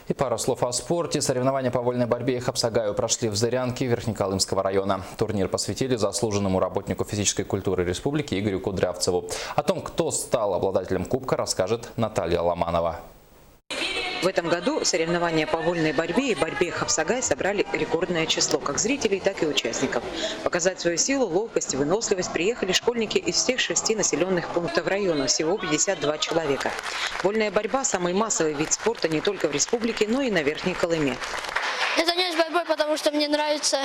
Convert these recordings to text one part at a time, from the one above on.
И пару слов о спорте. Соревнования по вольной борьбе и хапсагаю прошли в Зырянке Верхнеколымского района. Турнир посвятили заслуженному работнику физической культуры республики Игорю Кудрявцеву. О том, кто стал обладателем кубка, расскажет Наталья Ломанова. В этом году соревнования по вольной борьбе и борьбе хапсагай собрали рекордное число как зрителей, так и участников. Показать свою силу, ловкость и выносливость приехали школьники из всех 6 населенных пунктов района, всего 52 человека. Вольная борьба – самый массовый вид спорта не только в республике, но и на Верхней Колыме. Я занимаюсь борьбой, потому что мне нравится.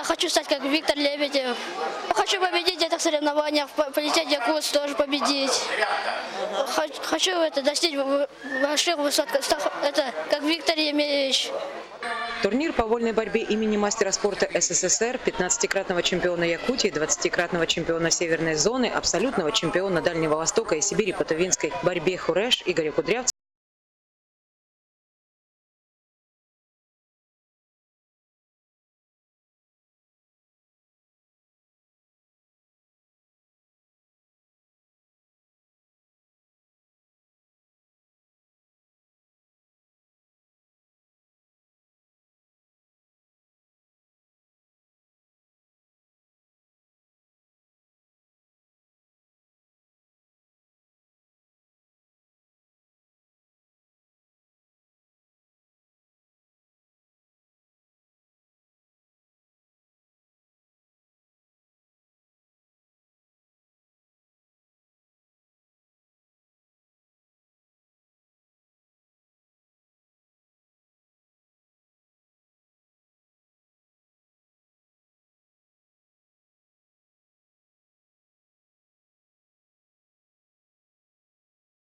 Хочу стать как Виктор Лебедев. Хочу победить в этих соревнованиях, полететь в Якутск, тоже победить. Хочу достичь больших высот, как Виктор Емельевич. Турнир по вольной борьбе имени мастера спорта СССР, 15-кратного чемпиона Якутии, 20-кратного чемпиона Северной зоны, абсолютного чемпиона Дальнего Востока и Сибири по тувинской борьбе Хуреш Игоря Кудрявцева